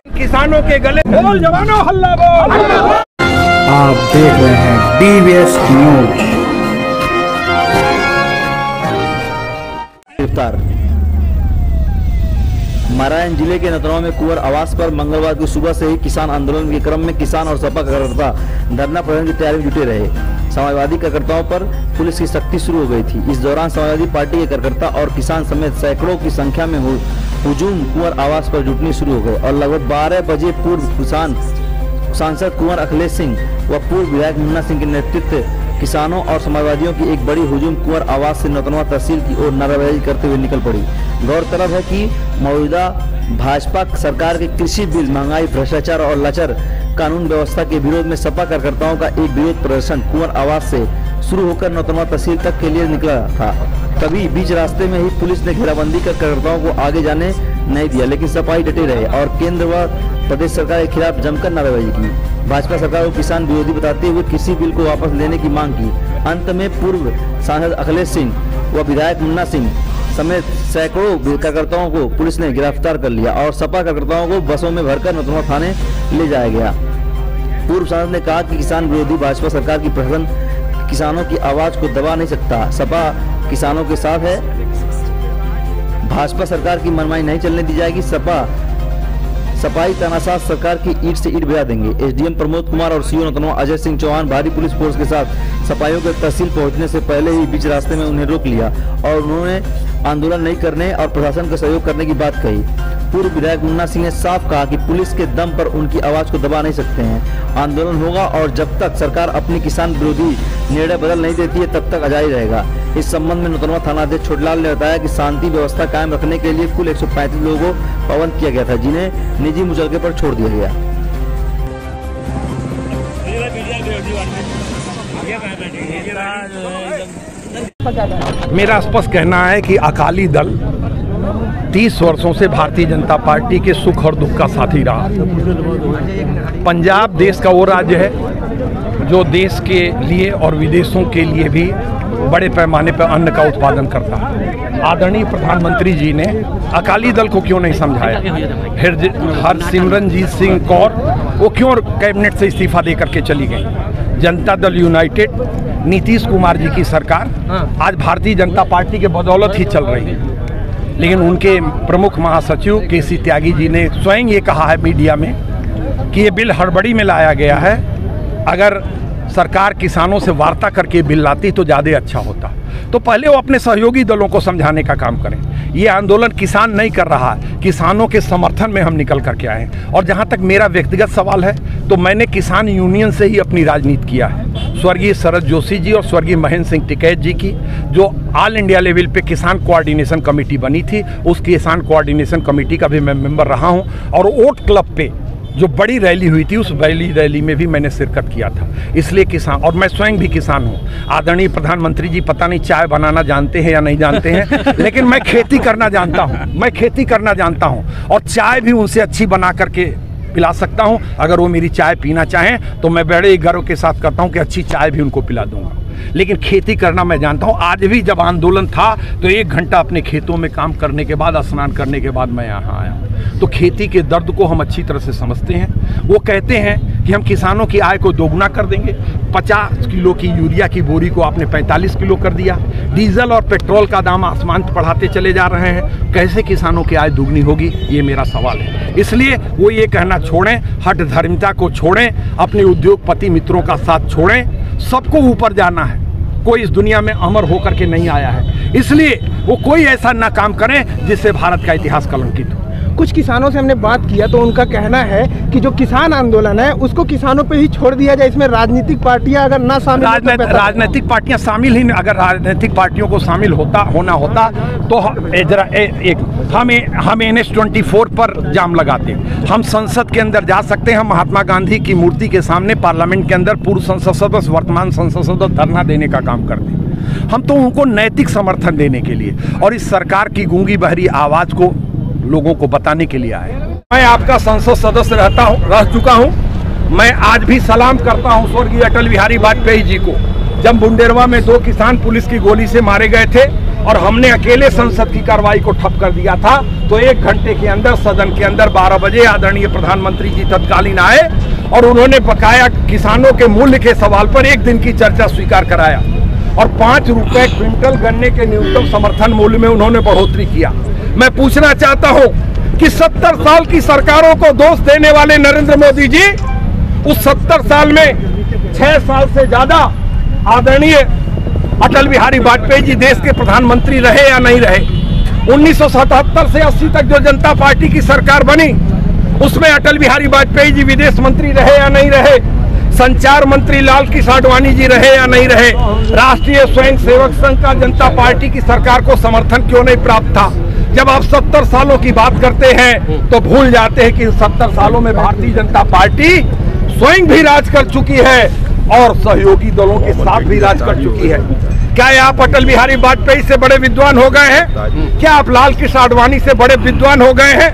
किसानों के गले बोल जवानों हल्ला बोल। आप देख रहे हैं डीवीएस न्यूज। गिरफ्तार। नारायण जिले के नतनवा में कुंवर आवास पर मंगलवार की सुबह से ही किसान आंदोलन के क्रम में किसान और सपा कार्यकर्ता धरना प्रदर्शन की तैयारी में जुटे रहे। समाजवादी कार्यकर्ताओं पर पुलिस की सख्ती शुरू हो गई थी। इस दौरान समाजवादी पार्टी के कार्यकर्ता और किसान समेत सैकड़ों की संख्या में हुजूम कुंवर आवास पर जुटनी शुरू हो गए और लगभग 12 बजे पूर्व सांसद कुंवर अखिलेश सिंह व पूर्व विधायक मुन्ना सिंह के नेतृत्व किसानों और समाजवादियों की एक बड़ी हुजूम कुंवर आवास से नतनवा तहसील की ओर नारेबाजी करते हुए निकल पड़ी। गौरतलब है कि मौजूदा भाजपा सरकार के कृषि बिल, महंगाई, भ्रष्टाचार और लचर कानून व्यवस्था के विरोध में सपा कार्यकर्ताओं का एक विरोध प्रदर्शन कुंवर आवास से शुरू होकर नतनवा तहसील तक के लिए निकला था। तभी बीच रास्ते में ही पुलिस ने घेराबंदी कर कार्यकर्ताओं को आगे जाने नहीं दिया, लेकिन सपा डटे रहे और केंद्र व प्रदेश सरकार के खिलाफ जमकर नारेबाजी की। भाजपा सरकार को किसान विरोधी बताते हुए कृषि बिल को वापस लेने की मांग की। अंत में पूर्व सांसद अखिलेश सिंह व विधायक मुन्ना सिंह समेत सैकड़ों कार्यकर्ताओं को पुलिस ने गिरफ्तार कर लिया और सपा कार्यकर्ताओं को बसों में भरकर नतनवा थाने ले जाया गया। पूर्व सांसद ने कहा कि किसान विरोधी भाजपा सरकार की प्रशासन किसानों की आवाज को दबा नहीं सकता। सपा किसानों के साथ है, भाजपा सरकार की मनमानी नहीं चलने दी जाएगी। सपाई तानाशाह सरकार की ईंट से ईंट भिड़ा देंगे। एसडीएम प्रमोद कुमार और सीओ नतनवा अजय सिंह चौहान भारी पुलिस फोर्स के साथ सपाइयों के तहसील पहुंचने से पहले ही बीच रास्ते में उन्हें रोक लिया और उन्होंने आंदोलन नहीं करने और प्रशासन का सहयोग करने की बात कही। पूर्व विधायक मुन्ना सिंह ने साफ कहा कि पुलिस के दम पर उनकी आवाज को दबा नहीं सकते हैं। आंदोलन होगा और जब तक सरकार अपनी किसान विरोधी निर्णय बदल नहीं देती है तब तक जारी रहेगा। इस संबंध में नतनवा थानाध्यक्ष छोटलाल ने बताया कि शांति व्यवस्था कायम रखने के लिए कुल 135 लोगों को पाबंद किया गया था, जिन्हें निजी मुचलके पर छोड़ दिया गया। मेरा स्पष्ट कहना है कि अकाली दल 30 वर्षों से भारतीय जनता पार्टी के सुख और दुख का साथी रहा। पंजाब देश का वो राज्य है जो देश के लिए और विदेशों के लिए भी बड़े पैमाने पर अन्न का उत्पादन करता है। आदरणीय प्रधानमंत्री जी ने अकाली दल को क्यों नहीं समझाया? हरसिमरनजीत सिंह कौर वो क्यों कैबिनेट से इस्तीफा देकर के चली गई? जनता दल यूनाइटेड, नीतीश कुमार जी की सरकार आज भारतीय जनता पार्टी के बदौलत ही चल रही है। लेकिन उनके प्रमुख महासचिव केसी त्यागी जी ने स्वयं ये कहा है मीडिया में कि ये बिल हड़बड़ी में लाया गया है। अगर सरकार किसानों से वार्ता करके बिल लाती तो ज़्यादा अच्छा होता। तो पहले वो अपने सहयोगी दलों को समझाने का काम करें। ये आंदोलन किसान नहीं कर रहा है, किसानों के समर्थन में हम निकल करके आए हैं। और जहाँ तक मेरा व्यक्तिगत सवाल है तो मैंने किसान यूनियन से ही अपनी राजनीति किया है। स्वर्गीय शरद जोशी जी और स्वर्गीय महेंद्र सिंह टिकैत जी की जो ऑल इंडिया लेवल पे किसान कोऑर्डिनेशन कमेटी बनी थी, उस किसान कोऑर्डिनेशन कमेटी का भी मैं मेंबर रहा हूँ। और वोट क्लब पे जो बड़ी रैली हुई थी उस बड़ी रैली में भी मैंने शिरकत किया था। इसलिए किसान, और मैं स्वयं भी किसान हूँ। आदरणीय प्रधानमंत्री जी पता नहीं चाय बनाना जानते हैं या नहीं जानते हैं, लेकिन मैं खेती करना जानता हूँ। और चाय भी उनसे अच्छी बना करके पिला सकता हूँ। अगर वो मेरी चाय पीना चाहें तो मैं बड़े गर्व के साथ करता हूँ कि अच्छी चाय भी उनको पिला दूंगा। लेकिन खेती करना मैं जानता हूँ। आज भी जब आंदोलन था तो 1 घंटा अपने खेतों में काम करने के बाद, स्नान करने के बाद मैं यहाँ आया। तो खेती के दर्द को हम अच्छी तरह से समझते हैं। वो कहते हैं कि हम किसानों की आय को दोगुना कर देंगे। 50 किलो की यूरिया की बोरी को आपने 45 किलो कर दिया। डीजल और पेट्रोल का दाम आसमान पर बढ़ाते चले जा रहे हैं। कैसे किसानों की आय दुगनी होगी? ये मेरा सवाल है। इसलिए वो ये कहना छोड़ें, हठ धर्मिता को छोड़ें, अपने उद्योगपति मित्रों का साथ छोड़ें। सबको ऊपर जाना है। कोई इस दुनिया में अमर होकर के नहीं आया है। इसलिए वो कोई ऐसा ना काम करें जिससे भारत का इतिहास कलंकित हो। कुछ किसानों से हमने बात किया तो उनका कहना है कि जो किसान आंदोलन है उसको किसानों पे ही छोड़ दिया जाए, इसमें राजनीतिक पार्टियां अगर ना शामिल राजनीतिक पार्टियां शामिल ही, अगर राजनीतिक पार्टियों को शामिल होना होता तो हम NH-24 पर जाम लगाते। हम संसद के अंदर जा सकते हैं। हम महात्मा गांधी की मूर्ति के सामने पार्लियामेंट के अंदर पूर्व संसद सदस्य, वर्तमान संसद सदस्य धरना देने का काम करते। हम तो उनको नैतिक समर्थन देने के लिए और इस सरकार की गूंगी बहरी आवाज को लोगों को बताने के लिए आए। मैं आपका संसद सदस्य रह चुका हूं। मैं आज भी सलाम करता हूं स्वर्गीय अटल बिहारी वाजपेयी जी को। जब बुंडेरवा में 2 किसान पुलिस की गोली से मारे गए थे और हमने अकेले संसद की कार्रवाई को ठप कर दिया था, तो 1 घंटे के अंदर सदन के अंदर 12 बजे आदरणीय प्रधानमंत्री जी तत्कालीन आए और उन्होंने बकाया किसानों के मूल्य के सवाल पर 1 दिन की चर्चा स्वीकार कराया और 5 रुपए क्विंटल गन्ने के न्यूनतम समर्थन मूल्य में उन्होंने बढ़ोतरी किया। मैं पूछना चाहता हूं कि 70 साल की सरकारों को दोष देने वाले नरेंद्र मोदी जी उस 70 साल में 6 साल से ज्यादा आदरणीय अटल बिहारी वाजपेयी जी देश के प्रधानमंत्री रहे या नहीं रहे। 1977 से 80 तक जो जनता पार्टी की सरकार बनी उसमें अटल बिहारी वाजपेयी जी विदेश मंत्री रहे या नहीं रहे, संचार मंत्री लाल कृष्ण आडवाणी जी रहे या नहीं रहे, राष्ट्रीय स्वयं सेवक संघ का जनता पार्टी की सरकार को समर्थन क्यों नहीं प्राप्त था। जब आप 70 सालों की बात करते हैं तो भूल जाते हैं कि 70 सालों में भारतीय जनता पार्टी स्वयं भी राज कर चुकी है और सहयोगी दलों के साथ भी राज कर चुकी है। क्या आप अटल बिहारी वाजपेयी से बड़े विद्वान हो गए हैं? क्या आप लाल कृष्ण आडवाणी से बड़े विद्वान हो गए हैं?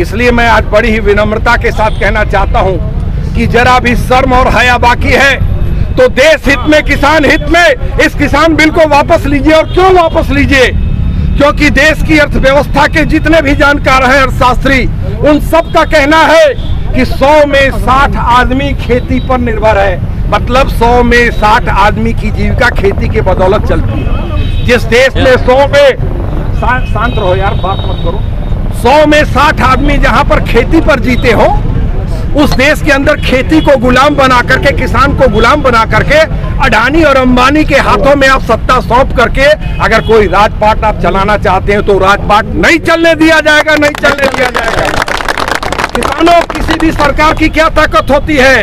इसलिए मैं आज बड़ी ही विनम्रता के साथ कहना चाहता हूं कि जरा भी शर्म और हया बाकी है तो देश हित में, किसान हित में इस किसान बिल को वापस लीजिए। और क्यों वापस लीजिए? क्योंकि देश की अर्थव्यवस्था के जितने भी जानकार हैं अर्थशास्त्री, उन सब का कहना है कि 100 में 60 आदमी खेती पर निर्भर है। मतलब 100 में 60 आदमी की जीविका खेती के बदौलत चलती है। जिस देश में 100 में शांत रहो यार, बात मत करो। 100 में 60 आदमी जहां पर खेती पर जीते हो, उस देश के अंदर खेती को गुलाम बना करके, किसान को गुलाम बना करके अडानी और अंबानी के हाथों में आप सत्ता सौंप करके अगर कोई राजपाट आप चलाना चाहते हैं तो राजपाट नहीं चलने दिया जाएगा, नहीं चलने दिया जाएगा। किसानों, किसी भी सरकार की क्या ताकत होती है?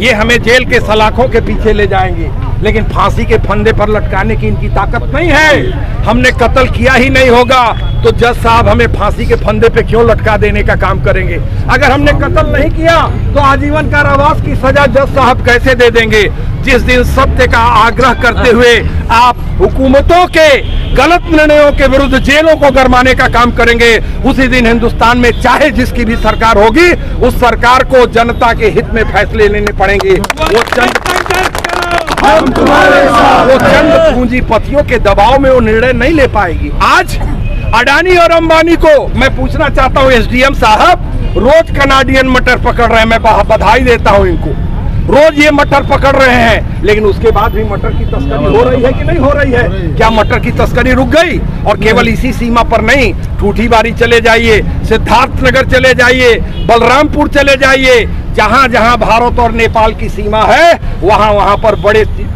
ये हमें जेल के सलाखों के पीछे ले जाएंगे, लेकिन फांसी के फंदे पर लटकाने की इनकी ताकत नहीं है। हमने कत्ल किया ही नहीं होगा तो जज साहब हमें फांसी के फंदे पे क्यों लटका देने का काम करेंगे? अगर हमने कत्ल नहीं किया तो आजीवन कारावास की सजा जज साहब कैसे दे देंगे? जिस दिन सत्य का आग्रह करते हुए आप हुकूमतों के गलत निर्णयों के विरुद्ध जेलों को गरमाने का काम करेंगे, उसी दिन हिंदुस्तान में चाहे जिसकी भी सरकार होगी, उस सरकार को जनता के हित में फैसले लेने पड़ेंगे। वो चंद पूंजीपतियों के दबाव में वो निर्णय नहीं ले पाएगी। आज अडानी और अंबानी को मैं पूछना चाहता हूं, एसडीएम साहब रोज कनाडियन मटर पकड़ रहे हैं, मैं बधाई देता हूं इनको। रोज ये मटर पकड़ रहे हैं, लेकिन उसके बाद भी मटर की तस्करी हो रही है कि नहीं हो रही है? क्या मटर की तस्करी रुक गई? और केवल इसी सीमा पर नहीं, ठूठीबारी चले जाइए, सिद्धार्थनगर चले जाइए, बलरामपुर चले जाइए, जहां जहां भारत और नेपाल की सीमा है वहां वहां पर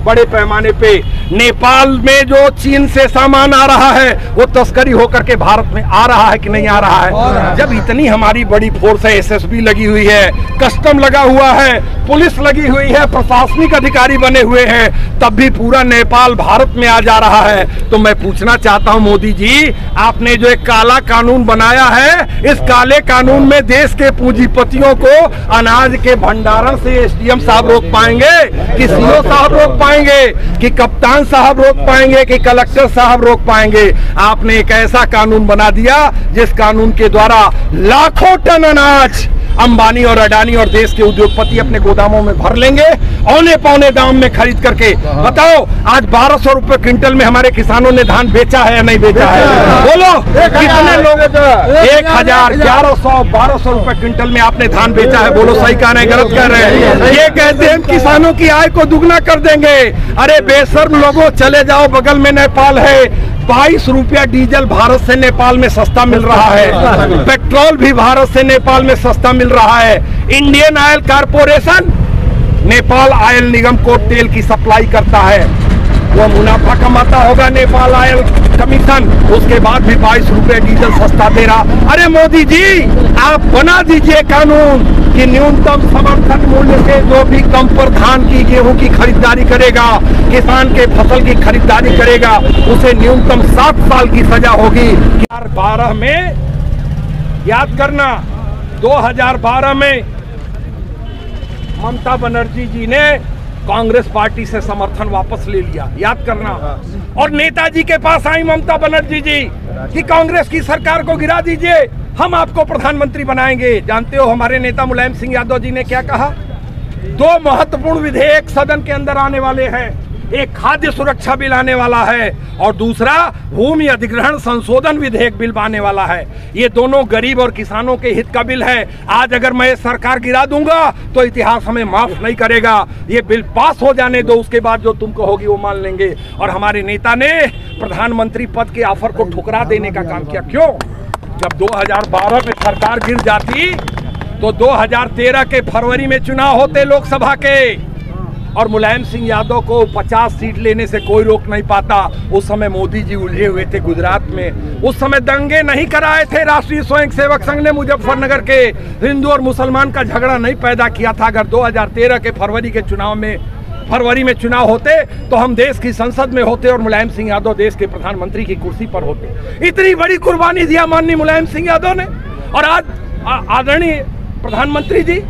बड़े पैमाने पे नेपाल में जो चीन से सामान आ रहा है वो तस्करी होकर के भारत में आ रहा है कि नहीं आ रहा है? जब इतनी हमारी बड़ी फोर्स है, एसएसबी लगी हुई है, कस्टम लगा हुआ है, पुलिस लगी हुई है, प्रशासनिक अधिकारी बने हुए हैं, तब भी पूरा नेपाल भारत में आ जा रहा है। तो मैं पूछना चाहता हूं मोदी जी, आपने जो एक काला कानून बनाया है, इस काले कानून में देश के पूंजीपतियों को अनाज के भंडारण से एसडीएम साहब रोक पाएंगे कि सीओ साहब रोक पाएंगे कि कप्तान साहब रोक पाएंगे कि कलेक्टर साहब रोक पाएंगे? आपने एक ऐसा कानून बना दिया जिस कानून के द्वारा लाखों टन अनाज अंबानी और अडानी और देश के उद्योगपति अपने गोदामों में भर लेंगे, औने पौने दाम में खरीद करके। बताओ, आज 1200 रुपए क्विंटल में हमारे किसानों ने धान बेचा है या नहीं बेचा है? बोलो, कितने लोग? 1000, 1100, 1200 रुपए क्विंटल में आपने धान बेचा है। बोलो, सही कह रहे हैं, गलत कह रहे हैं? ये कहते हैं किसानों की आय को दुगना कर देंगे। अरे बेशर्म लोगों, चले जाओ, बगल में नेपाल है, 22 रुपया डीजल भारत से नेपाल में सस्ता मिल रहा है, पेट्रोल भी भारत से नेपाल में सस्ता मिल रहा है। Indian Oil Corporation Nepal Oil Nigam को तेल की सप्लाई करता है, वो मुनाफा कमाता होगा नेपाल ऑयल कमीशन, उसके बाद भी 22 रुपए डीजल सस्ता दे रहा। अरे मोदी जी, आप बना दीजिए कानून कि न्यूनतम समर्थन मूल्य से जो भी कम पर धान की, गेहूं की खरीदारी करेगा, किसान के फसल की खरीदारी करेगा, उसे न्यूनतम 7 साल की सजा होगी। 2012 में, याद करना, 2012 में ममता बनर्जी जी ने कांग्रेस पार्टी से समर्थन वापस ले लिया, याद करना। और नेताजी के पास आई ममता बनर्जी जी कि कांग्रेस की सरकार को गिरा दीजिए, हम आपको प्रधानमंत्री बनाएंगे। जानते हो हमारे नेता मुलायम सिंह यादव जी ने क्या कहा? 2 महत्वपूर्ण विधेयक सदन के अंदर आने वाले हैं, एक खाद्य सुरक्षा बिल आने वाला है और दूसरा भूमि अधिग्रहण संशोधन विधेयक बिल आने वाला है। ये दोनों गरीब और किसानों के हित का बिल है। आज अगर मैं सरकार गिरा दूंगा तो इतिहास हमें माफ नहीं करेगा। ये बिल पास हो जाने दो, उसके बाद जो तुम कहोगी वो मान लेंगे। और हमारे नेता ने प्रधानमंत्री पद के ऑफर को ठुकरा देने का काम किया। क्यों? जब 2012 में सरकार गिर जाती तो 2013 के फरवरी में चुनाव होते लोकसभा के, और मुलायम सिंह यादव को 50 सीट लेने से कोई रोक नहीं पाता। उस समय मोदी जी उलझे हुए थे गुजरात में। उस समय दंगे नहीं कराए थे। राष्ट्रीय स्वयंसेवक संघ ने मुजफ्फरनगर के हिंदू और मुसलमान का झगड़ा नहीं पैदा किया था। अगर 2013 के फरवरी में चुनाव होते तो हम देश की संसद में होते और मुलायम सिंह यादव देश के प्रधानमंत्री की कुर्सी पर होते। इतनी बड़ी कुर्बानी दिया माननीय मुलायम सिंह यादव ने। और आज आदरणीय प्रधानमंत्री जी,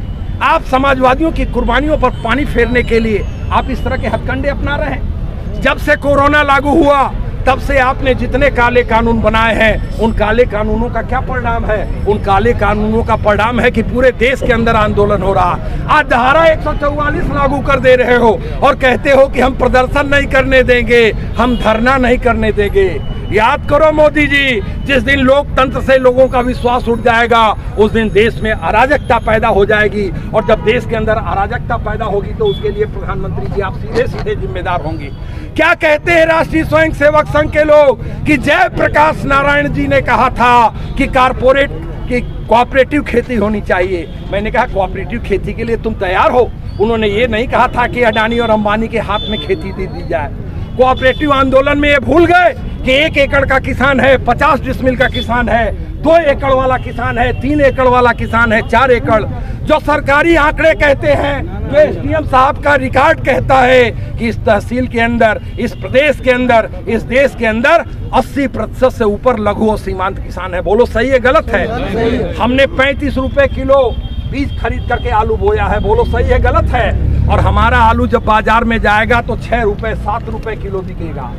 आप समाजवादियों की कुर्बानियों पर पानी फेरने के लिए आप इस तरह के हथकंडे अपना रहे हैं। जब से कोरोना लागू हुआ तब से आपने जितने काले कानून बनाए हैं, उन काले कानूनों का क्या परिणाम है? उन काले कानूनों का परिणाम है कि पूरे देश के अंदर आंदोलन हो रहा। आज धारा 144 लागू कर दे रहे हो और कहते हो कि हम प्रदर्शन नहीं करने देंगे, हम धरना नहीं करने देंगे। याद करो मोदी जी, जिस दिन लोकतंत्र से लोगों का विश्वास उठ जाएगा उस दिन देश में अराजकता पैदा हो जाएगी। और जब देश के अंदर अराजकता पैदा होगी तो उसके लिए प्रधानमंत्री जी आप सीधे सीधे जिम्मेदार होंगे। क्या कहते हैं राष्ट्रीय स्वयंसेवक संघ के लोग कि जयप्रकाश नारायण जी ने कहा था कि कोऑपरेटिव खेती होनी चाहिए। मैंने कहा कोऑपरेटिव खेती के लिए तुम तैयार हो? उन्होंने ये नहीं कहा था कि अडानी और अंबानी के हाथ में खेती दे दी जाए। कोऑपरेटिव आंदोलन में ये भूल गए कि 1 एकड़ का किसान है, 50 डिसमिल का किसान है, 2 एकड़ वाला किसान है, 3 एकड़ वाला किसान है, 4 एकड़। जो सरकारी आंकड़े कहते हैं, जो एसडीएम साहब का रिकॉर्ड कहता है कि इस तहसील के अंदर, इस प्रदेश के अंदर, इस देश के अंदर 80% से ऊपर लघु और सीमांत किसान है। बोलो सही है गलत है? हमने 35 रुपए किलो बीज खरीद करके आलू बोया है। बोलो सही है गलत है? और हमारा आलू जब बाजार में जाएगा तो 6 रुपए 7 रुपए किलो बिकेगा।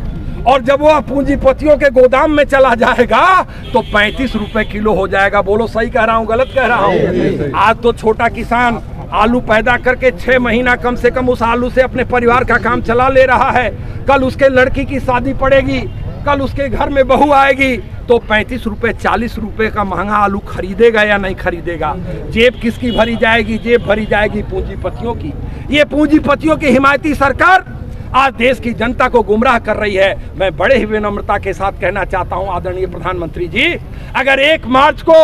और जब वो पूंजीपतियों के गोदाम में चला जाएगा तो 35 रुपए किलो हो जाएगा। बोलो सही कह रहा हूँ गलत कह रहा हूँ? आज तो छोटा किसान आलू पैदा करके 6 महीना कम से कम उस आलू से अपने परिवार का काम चला ले रहा है। कल उसके लड़की की शादी पड़ेगी, कल उसके घर में बहू आएगी तो 35 रुपए 40 रुपए का महंगा आलू खरीदेगा या नहीं खरीदेगा? जेब किसकी भरी जाएगी? जेब भरी जाएगी पूंजीपतियों की। ये पूंजीपतियों की हिमायती सरकार आज देश की जनता को गुमराह कर रही है। मैं बड़े ही विनम्रता के साथ कहना चाहता हूं आदरणीय प्रधानमंत्री जी, अगर 1 मार्च को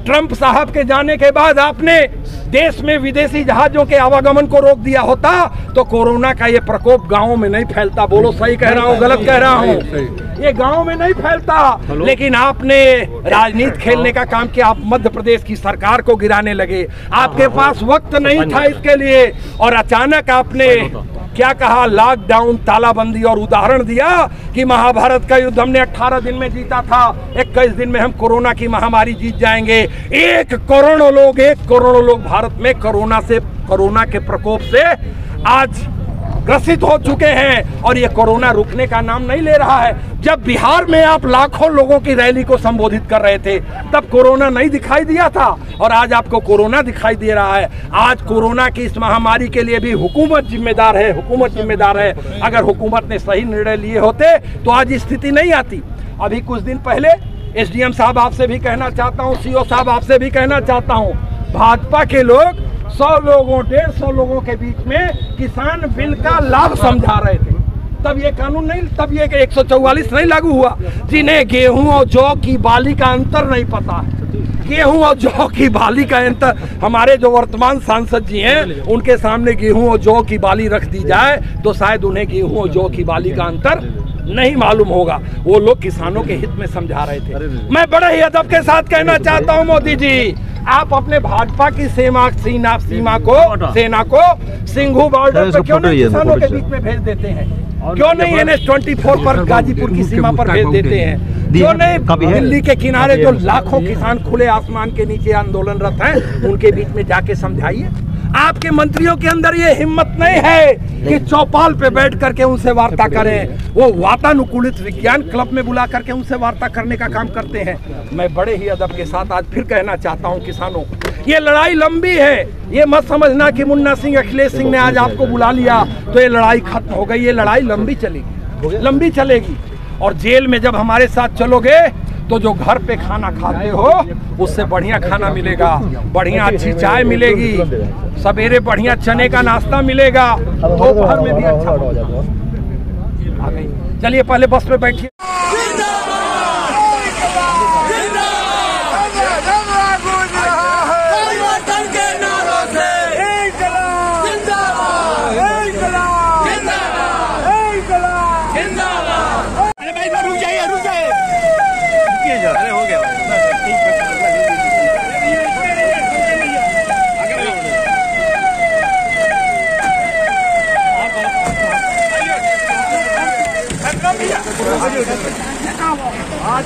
ट्रंप साहब के जाने के बाद आपने देश में विदेशी जहाजों के आवागमन को रोक दिया होता तो कोरोना का ये प्रकोप गांवों में नहीं फैलता। बोलो सही कह रहा हूँ गलत कह रहा हूँ? ये गांव में नहीं फैलता। लेकिन आपने राजनीति खेलने का काम किया। आप मध्य प्रदेश की सरकार को गिराने लगे। आपके पास वक्त नहीं था इसके लिए और अचानक आपने क्या कहा? लॉकडाउन, तालाबंदी और उदाहरण दिया कि महाभारत का युद्ध हमने 18 दिन में जीता था, 21 दिन में हम कोरोना की महामारी जीत जाएंगे। 1 करोड़ लोग भारत में कोरोना के प्रकोप से आज ग्रसित हो चुके हैं और ये कोरोना रुकने का नाम नहीं ले रहा है। जब बिहार में आप लाखों लोगों की रैली को संबोधित कर रहे थे तब कोरोना नहीं दिखाई दिया था और आज आपको कोरोना दिखाई दे रहा है। आज कोरोना की इस महामारी के लिए भी हुकूमत जिम्मेदार है, हुकूमत जिम्मेदार है। अगर हुकूमत ने सही निर्णय लिए होते तो आज स्थिति नहीं आती। अभी कुछ दिन पहले एसडीएम साहब आपसे भी कहना चाहता हूँ, सीओ साहब आपसे भी कहना चाहता हूँ, भाजपा के लोग 100 लोगों 150 लोगों के बीच में किसान बिल का लाभ समझा रहे थे। तब ये कानून नहीं, तब ये 144 नहीं लागू हुआ। जिन्हें गेहूं और जौ की बाली का अंतर नहीं पता है, गेहूं और जौ की बाली का अंतर, हमारे जो वर्तमान सांसद जी हैं उनके सामने गेहूं और जौ की बाली रख दी जाए तो शायद उन्हें गेहूं और जौ की बाली का अंतर नहीं मालूम होगा। वो लोग किसानों के हित में समझा रहे थे। मैं बड़े ही अदब के साथ कहना चाहता हूं मोदी जी, आप अपने भाजपा की सेना को सिंघू बॉर्डर पर क्यों नहीं किसानों के बीच में भेज देते हैं? क्यों नहीं NH-24 पर गाजीपुर की सीमा पर भेज देते हैं? क्यों नहीं दिल्ली के किनारे जो लाखों किसान खुले आसमान के नीचे आंदोलनरत हैं उनके बीच में जाके समझाइए। आपके मंत्रियों के अंदर ये हिम्मत नहीं है कि चौपाल पे बैठ करके उनसे वार्ता करें। वो वातानुकूलित विज्ञान क्लब में बुला करके उनसे वार्ता करने का काम करते हैं। मैं बड़े ही अदब के साथ आज फिर कहना चाहता हूं किसानों, ये लड़ाई लंबी है। ये मत समझना कि मुन्ना सिंह अखिलेश सिंह ने आज आपको बुला लिया तो ये लड़ाई खत्म हो गई। ये लड़ाई लंबी चलेगी, लंबी चलेगी। और जेल में जब हमारे साथ चलोगे तो जो घर पे खाना खाते हो उससे बढ़िया खाना मिलेगा, बढ़िया अच्छी चाय मिलेगी, सवेरे बढ़िया चने का नाश्ता मिलेगा, दोपहर में भी अच्छा। आ गई, चलिए पहले बस पे बैठिए।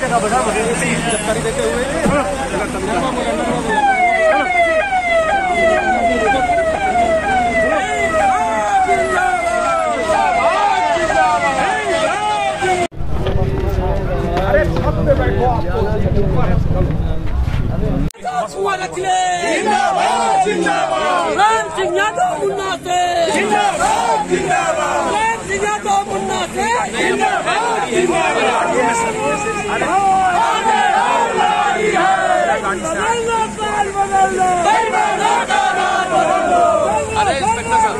जगह बढ़ा देते हुए अरे छत पे बैठो आपको राम सिंह यादव मुन्ना से जिंदाबाद, जिंदाबाद। राम सिंह यादव मुन्ना से जिंदाबाद, जिंदाबाद। अरे इंस्पेक्टर साहब